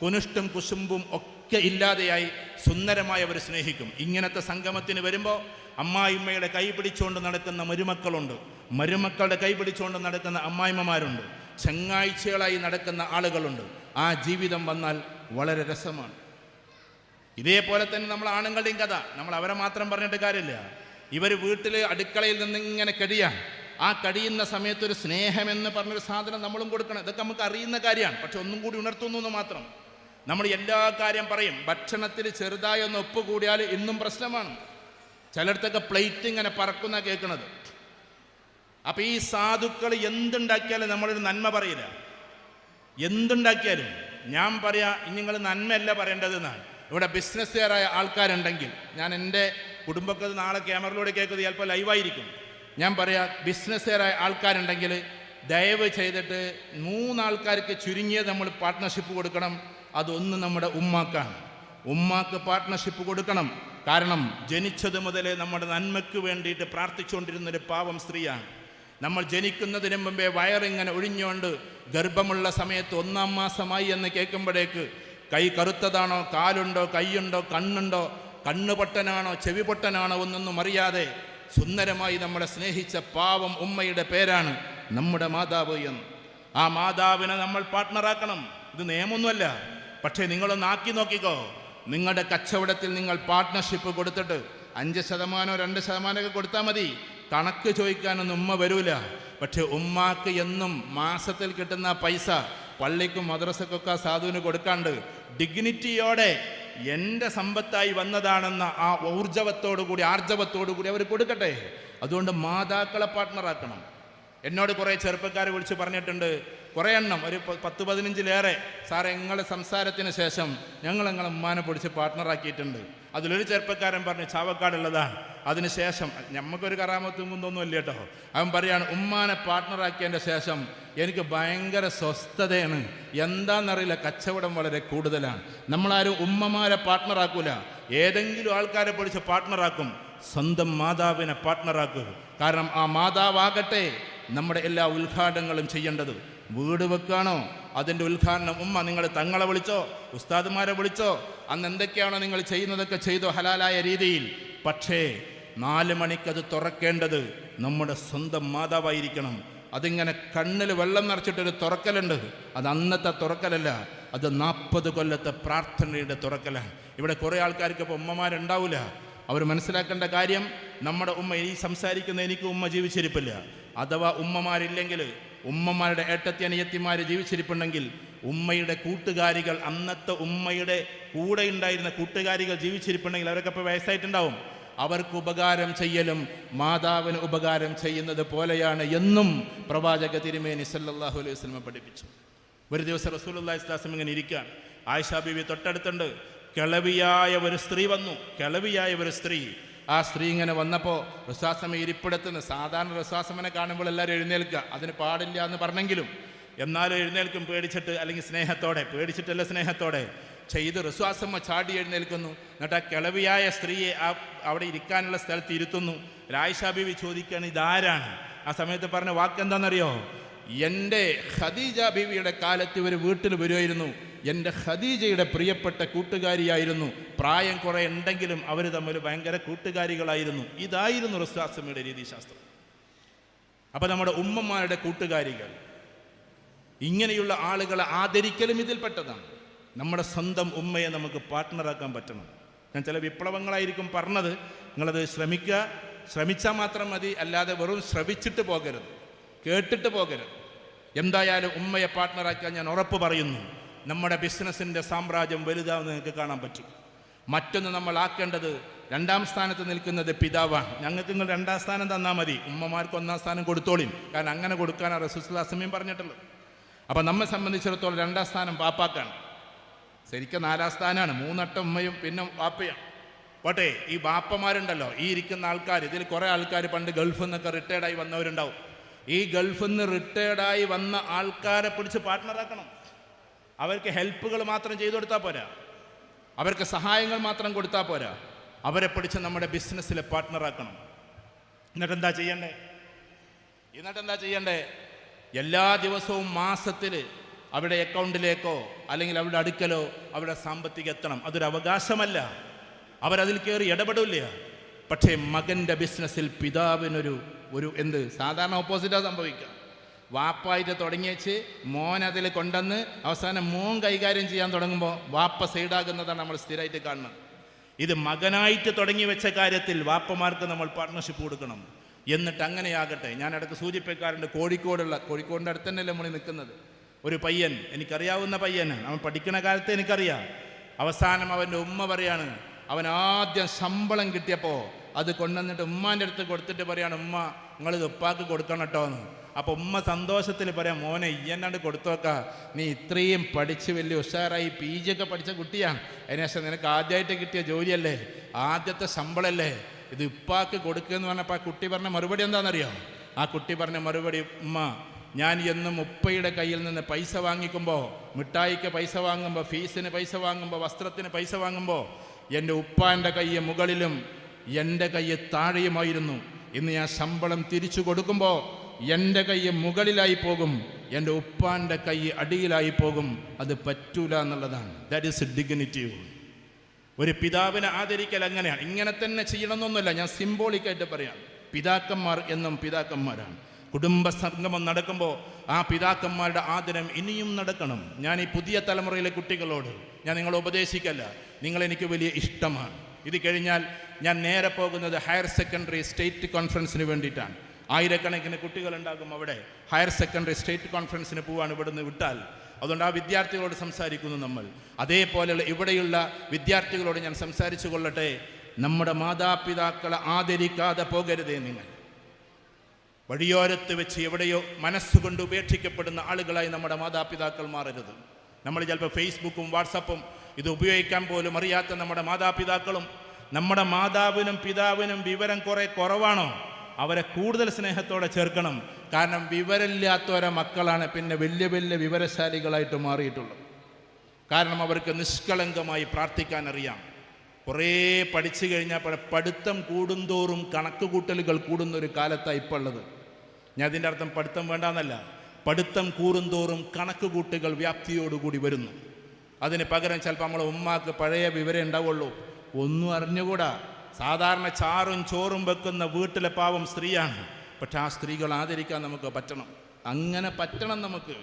കുനിഷ്ടും കുശുമ്പും ഒക്കെ ഇല്ലാതെയായി സുന്ദരമായി അവർ സ്നേഹിക്കും. ഇങ്ങനത്തെ സംഗമത്തിന് വരുമ്പോൾ അമ്മായിമ്മയുടെ കൈ പിടിച്ചുകൊണ്ട് നടക്കുന്ന മരുമക്കളുണ്ട്, മരുമക്കളുടെ കൈ പിടിച്ചുകൊണ്ട് നടക്കുന്ന അമ്മായിമ്മമാരുണ്ട്, ചങ്ങാഴ്ചകളായി നടക്കുന്ന ആളുകളുണ്ട്. ആ ജീവിതം വന്നാൽ വളരെ രസമാണ്. ഇതേപോലെ തന്നെ നമ്മൾ ആണുങ്ങളുടെയും കഥ, നമ്മൾ അവരെ മാത്രം പറഞ്ഞിട്ട് കാര്യമില്ല. ഇവർ വീട്ടിൽ അടുക്കളയിൽ നിന്നിങ്ങനെ കടിയാണ്. ആ കടിയുന്ന സമയത്ത് ഒരു സ്നേഹമെന്ന് പറഞ്ഞൊരു സാധനം നമ്മളും കൊടുക്കണം. ഇതൊക്കെ നമുക്ക് അറിയുന്ന കാര്യമാണ്. പക്ഷെ ഒന്നും കൂടി ഉണർത്തുന്നു എന്ന് മാത്രം. നമ്മൾ എല്ലാ കാര്യം പറയും. ഭക്ഷണത്തിൽ ചെറുതായി ഒന്ന് ഒപ്പ് കൂടിയാൽ ഇന്നും പ്രശ്നമാണ്. ചിലയിടത്തൊക്കെ പ്ലേറ്റ് ഇങ്ങനെ പറക്കുന്ന കേൾക്കുന്നത്. അപ്പം ഈ സാധുക്കൾ എന്തുണ്ടാക്കിയാലും നമ്മളൊരു നന്മ പറയില്ല. എന്തുണ്ടാക്കിയാലും ഞാൻ പറയാ, നിങ്ങൾ നന്മയല്ല പറയേണ്ടതെന്നാണ്. ഇവിടെ ബിസിനസ്സുകാരായ ആൾക്കാരുണ്ടെങ്കിൽ, ഞാൻ എൻ്റെ കുടുംബത്തിൽ നാളെ ക്യാമറയിലൂടെ കേൾക്കുന്നത് ചിലപ്പോൾ ലൈവായിരിക്കും. ഞാൻ പറയാം, ബിസിനസ്സുകാരായ ആൾക്കാരുണ്ടെങ്കിൽ ദയവ് ചെയ്തിട്ട് 3 ആൾക്കാർക്ക് ചുരുങ്ങിയത് നമ്മൾ പാർട്ട്ണർഷിപ്പ് കൊടുക്കണം. അതൊന്ന് നമ്മുടെ ഉമ്മാക്കാണ്. ഉമ്മാക്ക് പാർട്ട്ണർഷിപ്പ് കൊടുക്കണം. കാരണം ജനിച്ചത് മുതലേ നമ്മുടെ നന്മയ്ക്ക് വേണ്ടിയിട്ട് പ്രാർത്ഥിച്ചുകൊണ്ടിരുന്നൊരു പാവം സ്ത്രീയാണ്. നമ്മൾ ജനിക്കുന്നതിന് മുമ്പേ വയറിങ്ങനെ ഒഴിഞ്ഞുകൊണ്ട് ഗർഭമുള്ള സമയത്ത് 1-ാം മാസമായി എന്ന് കേൾക്കുമ്പോഴേക്ക് കൈ കറുത്തതാണോ, കാലുണ്ടോ, കൈയുണ്ടോ, കണ്ണുണ്ടോ, കണ്ണുപൊട്ടനാണോ, ചെവി പൊട്ടനാണോ ഒന്നൊന്നും അറിയാതെ സുന്ദരമായി നമ്മളെ സ്നേഹിച്ച പാവം ഉമ്മയുടെ പേരാണ് നമ്മുടെ മാതാവ് എന്ന്. ആ മാതാവിനെ നമ്മൾ പാർട്ട്ണറാക്കണം. ഇത് നിയമമൊന്നുമല്ല. പക്ഷേ നിങ്ങളൊന്ന് ആക്കി നോക്കിക്കോ. നിങ്ങളുടെ കച്ചവടത്തിൽ നിങ്ങൾ പാർട്ട്ണർഷിപ്പ് കൊടുത്തിട്ട് 5%, 2% കൊടുത്താൽ മതി. കണക്ക് ചോദിക്കാനൊന്നും ഉമ്മ വരൂല. പക്ഷെ ഉമ്മാക്ക് എന്നും മാസത്തിൽ കിട്ടുന്ന പൈസ പള്ളിക്കും മദ്രസക്കൊക്കെ സാധുവിന് കൊടുക്കാണ്ട് ഡിഗ്നിറ്റിയോടെ എൻ്റെ സമ്പത്തായി വന്നതാണെന്ന ആ ഊർജവത്തോടുകൂടി, ആർജവത്തോടുകൂടി അവർ കൊടുക്കട്ടെ. അതുകൊണ്ട് മാതാക്കളെ പാർട്ട്ണറാക്കണം. എന്നോട് കുറേ ചെറുപ്പക്കാരെ വിളിച്ച് പറഞ്ഞിട്ടുണ്ട്, കുറേ എണ്ണം, ഒരു 10-15 സാറേ നിങ്ങളുടെ സംസാരത്തിന് ശേഷം ഞങ്ങൾ നിങ്ങളെ ഉമ്മാനെ പിടിച്ച് പാർട്ട്ണറാക്കിയിട്ടുണ്ട്. അതിലൊരു ചെറുപ്പക്കാരൻ പറഞ്ഞു ചാവക്കാടുള്ളതാണ്. അതിനുശേഷം നമുക്കൊരു കറാമത്തും കുന്തൊന്നുമില്ല കേട്ടോ. അവൻ പറയാണ്, ഉമ്മാനെ പാർട്ട്ണറാക്കിയതിൻ്റെ ശേഷം എനിക്ക് ഭയങ്കര സ്വസ്ഥതയാണ്. എന്താണെന്നറിയില്ല, കച്ചവടം വളരെ കൂടുതലാണ്. നമ്മളാരും ഉമ്മമാരെ പാർട്ട്ണറാക്കൂല. ഏതെങ്കിലും ആൾക്കാരെ പിടിച്ച് പാർട്ട്ണറാക്കും. സ്വന്തം മാതാവിനെ പാർട്ട്ണറാക്കുക. കാരണം ആ മാതാവാകട്ടെ നമ്മുടെ എല്ലാ ഉദ്ഘാടനങ്ങളും ചെയ്യേണ്ടത്. വീട് വെക്കുകയാണോ, അതിൻ്റെ ഉദ്ഘാടനം ഉമ്മ നിങ്ങൾ തങ്ങളെ വിളിച്ചോ, ഉസ്താദുമാരെ വിളിച്ചോ, അന്ന് എന്തൊക്കെയാണോ നിങ്ങൾ ചെയ്യുന്നതൊക്കെ ചെയ്തോ ഹലാലായ രീതിയിൽ. പക്ഷേ 4 മണിക്കത് തുറക്കേണ്ടത് നമ്മുടെ സ്വന്തം മാതാവായിരിക്കണം. അതിങ്ങനെ കണ്ണിൽ വെള്ളം നിറച്ചിട്ടൊരു തുറക്കലുണ്ട്. അത് അന്നത്തെ തുറക്കലല്ല, അത് 40 കൊല്ലത്തെ പ്രാർത്ഥനയുടെ തുറക്കലാണ്. ഇവിടെ കുറേ ആൾക്കാർക്ക് ഇപ്പോൾ ഉമ്മമാരുണ്ടാവില്ല. അവർ മനസ്സിലാക്കേണ്ട കാര്യം, നമ്മുടെ ഉമ്മ ഈ സംസാരിക്കുന്ന എനിക്ക് ഉമ്മ ജീവിച്ചിരിപ്പില്ല. അഥവാ ഉമ്മമാരില്ലെങ്കിൽ, ഉമ്മമാരുടെ ഏട്ടത്തി അനിയത്തിമാർ ജീവിച്ചിരിപ്പുണ്ടെങ്കിൽ, ഉമ്മയുടെ കൂട്ടുകാരികൾ, അന്നത്തെ ഉമ്മയുടെ കൂടെ ഉണ്ടായിരുന്ന കൂട്ടുകാരികൾ ജീവിച്ചിരിപ്പുണ്ടെങ്കിൽ അവരൊക്കെ ഇപ്പോൾ വയസ്സായിട്ടുണ്ടാവും. അവർക്ക് ഉപകാരം ചെയ്യലും മാതാവിന് ഉപകാരം ചെയ്യുന്നത് പോലെയാണ് എന്നും പ്രവാചക തിരുമേനി സല്ലല്ലാഹു അലൈഹി വസല്ലം പഠിപ്പിച്ചു. ഒരു ദിവസം റസൂലുള്ളാഹി സ്വല്ലല്ലാഹു അലൈഹി വസല്ലം ഇങ്ങനെ ഇരിക്കുകയാണ്. ആയിഷ ബീവി തൊട്ടടുത്തുണ്ട്. കിളവിയായ ഒരു സ്ത്രീ വന്നു. കിളവിയായ ഒരു സ്ത്രീ. ആ സ്ത്രീ ഇങ്ങനെ വന്നപ്പോൾ റസൂലുള്ളാഹി ഇരിപ്പിടത്തുനിന്ന്, സാധാരണ റസൂലുള്ളാഹിനെ കാണുമ്പോൾ എല്ലാവരും എഴുന്നേൽക്കുക, അതിന് പാടില്ല എന്ന് പറഞ്ഞെങ്കിലും എന്നാലും എഴുന്നേൽക്കും, പേടിച്ചിട്ട്, അല്ലെങ്കിൽ സ്നേഹത്തോടെ. പേടിച്ചിട്ടല്ല, സ്നേഹത്തോടെ ചെയ്ത് റസൂലുള്ളാഹി ചാടി എഴുന്നേൽക്കുന്നു. എന്നിട്ട് ആ കിളവിയായ സ്ത്രീയെ അവിടെ ഇരിക്കാനുള്ള സ്ഥലത്ത് ഇരുത്തുന്നു. ആയിഷ ബീവി ചോദിക്കുകയാണ്, ഇതാരാണ്? ആ സമയത്ത് പറഞ്ഞ വാക്ക് എന്താണെന്നറിയോ? എൻ്റെ ഖദീജ ബീവിയുടെ കാലത്ത് ഇവർ വീട്ടിൽ വരുമായിരുന്നു. എൻ്റെ ഖദീജയുടെ പ്രിയപ്പെട്ട കൂട്ടുകാരിയായിരുന്നു. പ്രായം കുറേ ഉണ്ടെങ്കിലും അവർ തമ്മിൽ ഭയങ്കര കൂട്ടുകാരികളായിരുന്നു. ഇതായിരുന്നു റസൂലുള്ളാഹിയുടെ രീതിശാസ്ത്രം. അപ്പം നമ്മുടെ ഉമ്മമാരുടെ കൂട്ടുകാരികൾ, ഇങ്ങനെയുള്ള ആളുകളെ ആദരിക്കലും ഇതിൽപ്പെട്ടതാണ്. നമ്മുടെ സ്വന്തം ഉമ്മയെ നമുക്ക് പാർട്ട്ണറാക്കാൻ പറ്റണം. ഞാൻ ചില വിപ്ലവങ്ങളായിരിക്കും പറഞ്ഞത്, നിങ്ങളത് ശ്രമിക്കുക. ശ്രമിച്ചാൽ മാത്രം മതി, അല്ലാതെ വെറും ശ്രവിച്ചിട്ട് പോകരുത്, കേട്ടിട്ട് പോകരുത്. എന്തായാലും ഉമ്മയെ പാർട്ട്ണറാക്കാൻ ഞാൻ ഉറപ്പ് പറയുന്നു, നമ്മുടെ ബിസിനസ്സിൻ്റെ സാമ്രാജ്യം വലുതാവുന്ന നിങ്ങൾക്ക് കാണാൻ പറ്റും. മറ്റൊന്ന് നമ്മൾ ആക്കേണ്ടത്, 2ാം സ്ഥാനത്ത് നിൽക്കുന്നത് പിതാവാണ്. ഞങ്ങൾക്ക് നിങ്ങൾ 2ാം സ്ഥാനം തന്നാൽ മതി, ഉമ്മമാർക്ക് 1ാം സ്ഥാനം കൊടുത്തോളിയും. കാരണം അങ്ങനെ കൊടുക്കാനാണ് റസൂലുള്ളാഹി സ്വല്ലല്ലാഹു അലൈഹി വസല്ലം പറഞ്ഞിട്ടുള്ളത്. അപ്പം നമ്മെ സംബന്ധിച്ചിടത്തോളം 2ാം സ്ഥാനം പാപ്പാക്കാണ്. ശരിക്കും 4ാം സ്ഥാനമാണ്. 3 ഉമ്മയും പിന്നെ വാപ്പയും. പോട്ടെ, ഈ ബാപ്പമാരുണ്ടല്ലോ, ഈ ഇരിക്കുന്ന ആൾക്കാർ, ഇതിൽ കുറേ ആൾക്കാർ പണ്ട് ഗൾഫിൽ നിന്നൊക്കെ റിട്ടയർഡായി വന്നവരുണ്ടാവും. ഈ ഗൾഫിൽ നിന്ന് റിട്ടയർഡായി വന്ന ആൾക്കാരെ പിടിച്ച് പാർട്ട്ണറാക്കണം. അവർക്ക് ഹെൽപ്പുകൾ മാത്രം ചെയ്തു കൊടുത്താൽ പോരാ, അവർക്ക് സഹായങ്ങൾ മാത്രം കൊടുത്താൽ പോരാ. അവരെ പിടിച്ച് നമ്മുടെ ബിസിനസ്സിൽ പാർട്ട്ണറാക്കണം. എന്നിട്ടെന്താ ചെയ്യണ്ടേ? എല്ലാ ദിവസവും മാസത്തിൽ അവിടെ അക്കൗണ്ടിലേക്കോ അല്ലെങ്കിൽ അവിടെ അടുക്കലോ അവിടെ സാമ്പത്തികം എത്തണം. അതൊരു അവകാശമല്ല. അവരതിൽ കയറി ഇടപെടില്ല. പക്ഷേ മകൻ്റെ ബിസിനസ്സിൽ പിതാവിനൊരു എന്ത് സാധാരണ ഓപ്പോസിറ്റാണ് സംഭവിക്കുക. വാപ്പായിട്ട് തുടങ്ങിയേച്ച് മോൻ അതിൽ കൊണ്ടുവന്ന് അവസാനം മോൻ കൈകാര്യം ചെയ്യാൻ തുടങ്ങുമ്പോൾ വാപ്പ സൈഡാകുന്നതാണ് നമ്മൾ സ്ഥിരമായിട്ട് കാണുന്നത്. ഇത് മകനായിട്ട് തുടങ്ങി വെച്ച കാര്യത്തിൽ വാപ്പമാർക്ക് നമ്മൾ പാർട്ട്ണർഷിപ്പ് കൊടുക്കണം. എന്നിട്ട് അങ്ങനെയാകട്ടെ. ഞാൻ ഇടയ്ക്ക് സൂചിപ്പിക്കാറുണ്ട്, കോഴിക്കോടിൻ്റെ അടുത്ത് തന്നെയല്ലേ നമ്മൾ നിൽക്കുന്നത്. ഒരു പയ്യൻ, എനിക്കറിയാവുന്ന പയ്യനാണ്, അവൻ പഠിക്കുന്ന കാലത്ത് എനിക്കറിയാം. അവസാനം അവൻ്റെ ഉമ്മ പറയാണ്, അവൻ ആദ്യം ശമ്പളം കിട്ടിയപ്പോൾ അത് കൊണ്ടുവന്നിട്ട് ഉമ്മാൻ്റെ അടുത്ത് കൊടുത്തിട്ട് പറയാണ്, ഉമ്മ നിങ്ങളിത് ഉപ്പാക്ക് കൊടുക്കണം കേട്ടോ എന്ന്. അപ്പോൾ ഉമ്മ സന്തോഷത്തിൽ പറയാം, മോനെ ഇയ്യന്നാണ്ട് കൊടുത്തോക്ക, നീ ഇത്രയും പഠിച്ച് വലിയ ഉഷാറായി PG ഒക്കെ പഠിച്ച കുട്ടിയാണ്, അതിനുശേഷം നിനക്ക് ആദ്യമായിട്ട് കിട്ടിയ ജോലിയല്ലേ, ആദ്യത്തെ ശമ്പളമല്ലേ, ഇത് ഉപ്പാക്ക് കൊടുക്കുക എന്ന് പറഞ്ഞപ്പോൾ ആ കുട്ടി പറഞ്ഞ മറുപടി എന്താണെന്നറിയോ? ആ കുട്ടി പറഞ്ഞ മറുപടി, ഉമ്മ ഞാൻ എന്നും ഉപ്പയുടെ കയ്യിൽ നിന്ന് പൈസ വാങ്ങിക്കുമ്പോൾ, മിഠായിക്ക് പൈസ വാങ്ങുമ്പോൾ, ഫീസിന് പൈസ വാങ്ങുമ്പോൾ, വസ്ത്രത്തിന് പൈസ വാങ്ങുമ്പോൾ എൻ്റെ ഉപ്പാൻ്റെ കൈ മുകളിലും എൻ്റെ കൈ താഴെയുമായിരുന്നു. ഇന്ന് ഞാൻ ശമ്പളം തിരിച്ചു കൊടുക്കുമ്പോൾ എൻ്റെ കൈ മുകളിലായി പോകും, എൻ്റെ ഉപ്പാൻ്റെ കൈ അടിയിലായി പോകും. അത് പറ്റൂല എന്നുള്ളതാണ്. That is dignity. ഒരു പിതാവിനെ ആദരിക്കൽ അങ്ങനെയാണ്. ഇങ്ങനെ തന്നെ ചെയ്യണമെന്നൊന്നുമില്ല, ഞാൻ സിംബോളിക്കായിട്ട് പറയാം. പിതാക്കന്മാർ എന്നും പിതാക്കന്മാരാണ്. കുടുംബ സംഗമം നടക്കുമ്പോൾ ആ പിതാക്കന്മാരുടെ ആദരം ഇനിയും നടക്കണം. ഞാൻ ഈ പുതിയ തലമുറയിലെ കുട്ടികളോട് ഞാൻ നിങ്ങളെ ഉപദേശിക്കല്ല, നിങ്ങളെനിക്ക് വലിയ ഇഷ്ടമാണ്. ഇത് കഴിഞ്ഞാൽ ഞാൻ നേരെ പോകുന്നത് ഹയർ സെക്കൻഡറി സ്റ്റേറ്റ് കോൺഫറൻസിന് വേണ്ടിയിട്ടാണ്. ആയിരക്കണക്കിന് കുട്ടികളുണ്ടാകും അവിടെ. ഹയർ സെക്കൻഡറി സ്റ്റേറ്റ് കോൺഫറൻസിന് പോവാണ് ഇവിടുന്ന് വിട്ടാൽ. അതുകൊണ്ട് ആ വിദ്യാർത്ഥികളോട് സംസാരിക്കുന്നു നമ്മൾ. അതേപോലെയുള്ള ഇവിടെയുള്ള വിദ്യാർത്ഥികളോട് ഞാൻ സംസാരിച്ചു കൊള്ളട്ടെ. നമ്മുടെ മാതാപിതാക്കളെ ആദരിക്കാതെ പോകരുതേ നിങ്ങൾ. വഴിയോരത്ത് വെച്ച് എവിടെയോ മനസ്സുകൊണ്ട് ഉപേക്ഷിക്കപ്പെടുന്ന ആളുകളായി നമ്മുടെ മാതാപിതാക്കൾ മാറരുത്. നമ്മൾ ചിലപ്പോൾ ഫേസ്ബുക്കും വാട്സപ്പും ഇത് ഉപയോഗിക്കാൻ പോലും അറിയാത്ത നമ്മുടെ മാതാപിതാക്കളും, നമ്മുടെ മാതാവിനും പിതാവിനും വിവരം കുറേ കുറവാണോ, അവരെ കൂടുതൽ സ്നേഹത്തോടെ ചേർക്കണം. കാരണം വിവരമില്ലാത്തവരെ മക്കളാണ് പിന്നെ വലിയ വലിയ വിവരശാലികളായിട്ട് മാറിയിട്ടുള്ളത്. കാരണം അവർക്ക് നിഷ്കളങ്കമായി പ്രാർത്ഥിക്കാൻ അറിയാം. കുറേ പഠിച്ചു കഴിഞ്ഞാൽ പഠിത്തം കൂടുന്തോറും കണക്കുകൂട്ടലുകൾ കൂടുന്നൊരു കാലത്താണ് ഇപ്പോൾ ഉള്ളത്. ഞാൻ അതിൻ്റെ അർത്ഥം പഠിത്തം വേണ്ടാന്നല്ല, പഠിത്തം കൂടുന്തോറും കണക്കുകൂട്ടുകൾ വ്യാപ്തിയോടുകൂടി വരുന്നു. അതിന് പകരം ചിലപ്പോൾ നമ്മളെ ഉമ്മാക്ക് പഴയ വിവരം ഉണ്ടാവുള്ളൂ, ഒന്നും അറിഞ്ഞുകൂടാ. സാധാരണ ചാറും ചോറും വെക്കുന്ന വീട്ടിലെ പാവം സ്ത്രീയാണ്. പക്ഷെ ആ സ്ത്രീകൾ ആദരിക്കാൻ നമുക്ക് പറ്റണം. അങ്ങനെ പറ്റണം നമുക്ക്.